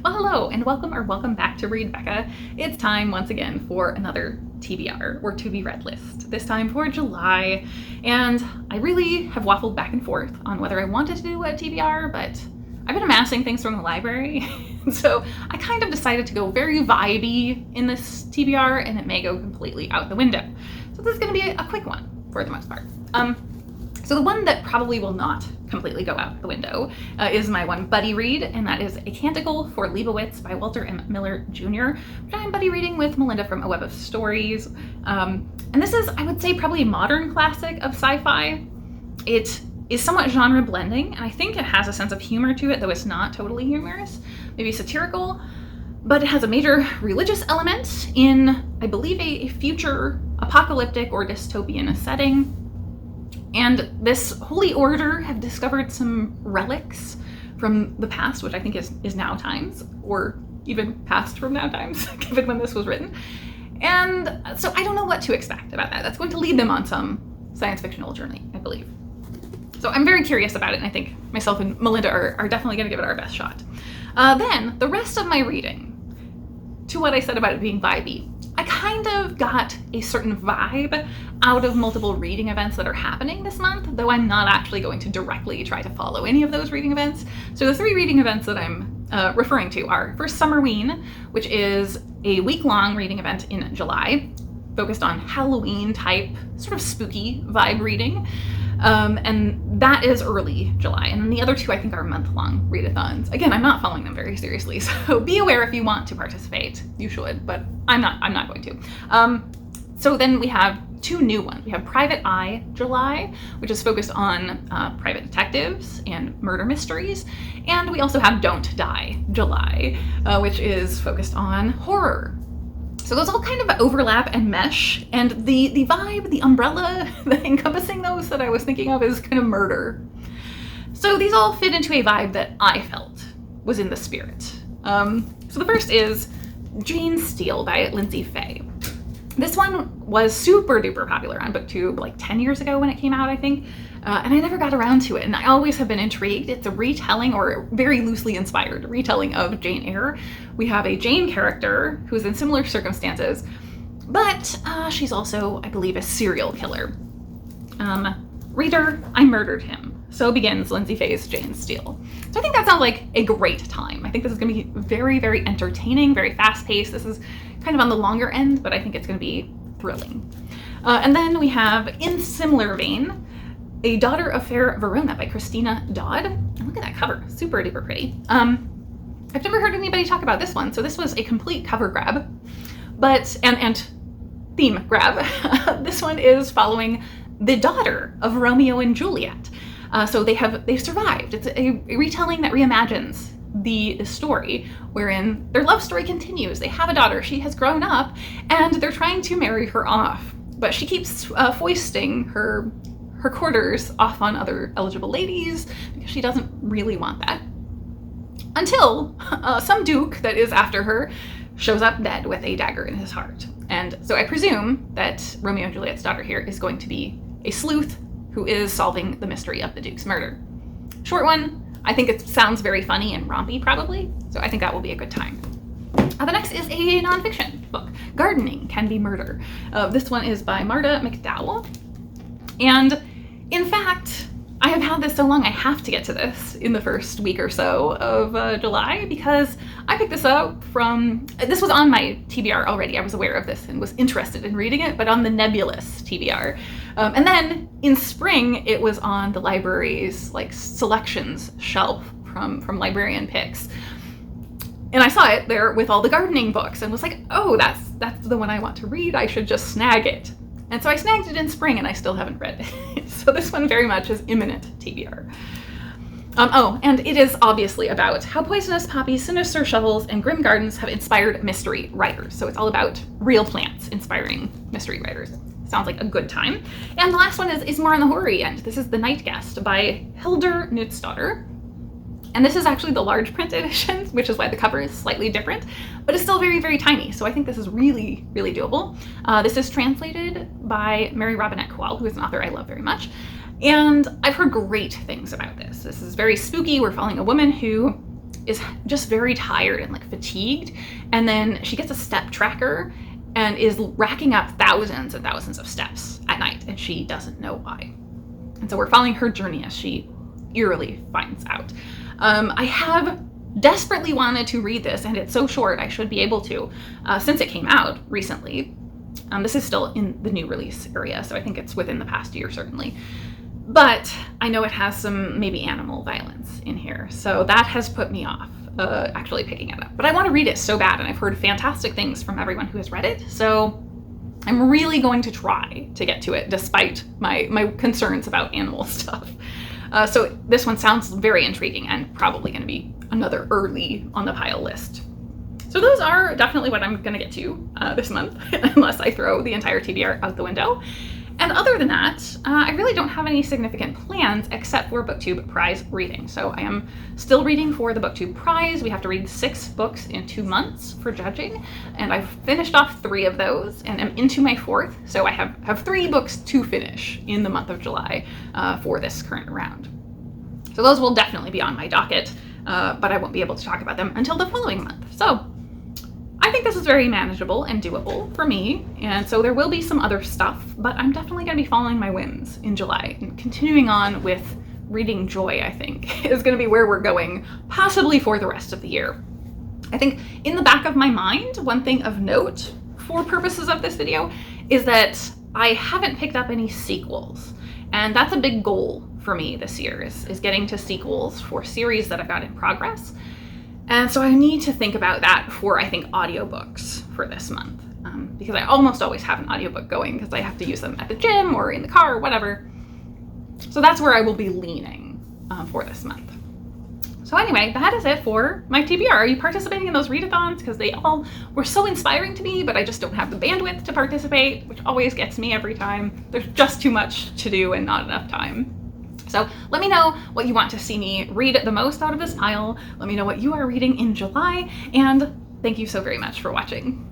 Well, hello and welcome back to Read Becca. It's time once again for another TBR, or to be read list, this time for July. And I really have waffled back and forth on whether I wanted to do a TBR, but I've been amassing things from the library. So I kind of decided to go very vibey in this TBR, and it may go completely out the window. So this is going to be a quick one for the most part. So the one that probably will not completely go out the window is my one buddy read, and that is A Canticle for Leibowitz by Walter M. Miller Jr., which I'm buddy reading with Melinda from A Web of Stories. And this is, I would say, probably a modern classic of sci-fi. It is somewhat genre blending, and I think it has a sense of humor to it, though it's not totally humorous, maybe satirical, but it has a major religious element in, I believe, a future apocalyptic or dystopian setting. And this holy order have discovered some relics from the past, which I think is now times, or even past from now times, given when this was written. And so I don't know what to expect about that. That's going to lead them on some science fictional journey, I believe. So I'm very curious about it, and I think myself and Melinda are definitely going to give it our best shot. Then the rest of my reading, to what I said about it being vibey, I kind of got a certain vibe out of multiple reading events that are happening this month, though I'm not actually going to directly try to follow any of those reading events. So the three reading events that I'm referring to are first Summerween, which is a week-long reading event in July, focused on Halloween type, sort of spooky vibe reading. And that is early July. And then the other two I think are month-long readathons. Again, I'm not following them very seriously, so be aware if you want to participate. You should, but I'm not going to. So then we have two new ones. We have Private Eye July, which is focused on private detectives and murder mysteries. And we also have Don't Die July, which is focused on horror. So those all kind of overlap and mesh, and the vibe, the umbrella encompassing those that I was thinking of is kind of murder. So these all fit into a vibe that I felt was in the spirit. So the first is Jane Steele by Lindsay Fay. This one was super duper popular on BookTube like 10 years ago when it came out, I think, and I never got around to it, and I always have been intrigued. It's a retelling, or very loosely inspired retelling, of Jane Eyre. We have a Jane character who's in similar circumstances, but she's also, I believe, a serial killer. Reader, I murdered him. So begins Lindsay Fay's Jane Steele. So I think that sounds like a great time. I think this is going to be very, very entertaining, very fast-paced. This is kind of on the longer end, but I think it's going to be thrilling. And then we have, in similar vein, A Daughter of Fair Verona by Christina Dodd. And look at that cover, super duper pretty. I've never heard anybody talk about this one, so this was a complete cover grab, but and theme grab. This one is following the daughter of Romeo and Juliet. So they've survived. It's a retelling that reimagines the story, wherein their love story continues. They have a daughter, she has grown up, and they're trying to marry her off, but she keeps foisting her quarters off on other eligible ladies because she doesn't really want that. Until some duke that is after her shows up dead with a dagger in his heart. And so I presume that Romeo and Juliet's daughter here is going to be a sleuth who is solving the mystery of the duke's murder. Short one. I think it sounds very funny and rompy, probably, so I think that will be a good time. The next is a nonfiction book, Gardening Can Be Murder. This one is by Marta McDowell, and in fact, I have had this so long I have to get to this in the first week or so of July, because I picked this up from, this was on my TBR already, I was aware of this and was interested in reading it, but on the Nebulous TBR. And then in spring, it was on the library's like selections shelf from librarian picks. And I saw it there with all the gardening books and was like, oh, that's the one I want to read. I should just snag it. And so I snagged it in spring, and I still haven't read it. So this one very much is imminent TBR. And it is obviously about how poisonous poppies, sinister shovels, and grim gardens have inspired mystery writers. So it's all about real plants inspiring mystery writers. Sounds like a good time. And the last one is more on the horror end. This is The Night Guest by Hildur Knutsdatter. And this is actually the large print edition, which is why the cover is slightly different, but it's still very, very tiny. So I think this is really, really doable. This is translated by Mary Robinette Kowal, who is an author I love very much. And I've heard great things about this. This is very spooky. We're following a woman who is just very tired and like fatigued. And then she gets a step tracker and is racking up thousands and thousands of steps at night, and she doesn't know why. And so we're following her journey as she eerily finds out. I have desperately wanted to read this, and it's so short, I should be able to, since it came out recently. This is still in the new release area, so I think it's within the past year, certainly. But I know it has some maybe animal violence in here, so that has put me off actually picking it up. But I want to read it so bad, and I've heard fantastic things from everyone who has read it, so I'm really going to try to get to it, despite my concerns about animal stuff. So this one sounds very intriguing and probably going to be another early on the pile list. So those are definitely what I'm going to get to this month, unless I throw the entire TBR out the window. And other than that, I really don't have any significant plans except for BookTube prize reading. So I am still reading for the BookTube prize. We have to read 6 books in 2 months for judging, and I've finished off 3 of those and am into my 4th. So I have 3 books to finish in the month of July for this current round. So those will definitely be on my docket, but I won't be able to talk about them until the following month. So I think this is very manageable and doable for me, and so there will be some other stuff, but I'm definitely going to be following my whims in July and continuing on with reading joy, I think, is going to be where we're going, possibly for the rest of the year. I think in the back of my mind, one thing of note for purposes of this video is that I haven't picked up any sequels, and that's a big goal for me this year, is getting to sequels for series that I've got in progress. And so I need to think about that for, I think, audiobooks for this month, because I almost always have an audiobook going because I have to use them at the gym or in the car or whatever. So that's where I will be leaning for this month. So anyway, that is it for my TBR. Are you participating in those readathons? Because they all were so inspiring to me, but I just don't have the bandwidth to participate, which always gets me every time. There's just too much to do and not enough time. So let me know what you want to see me read the most out of this pile. Let me know what you are reading in July, and thank you so very much for watching.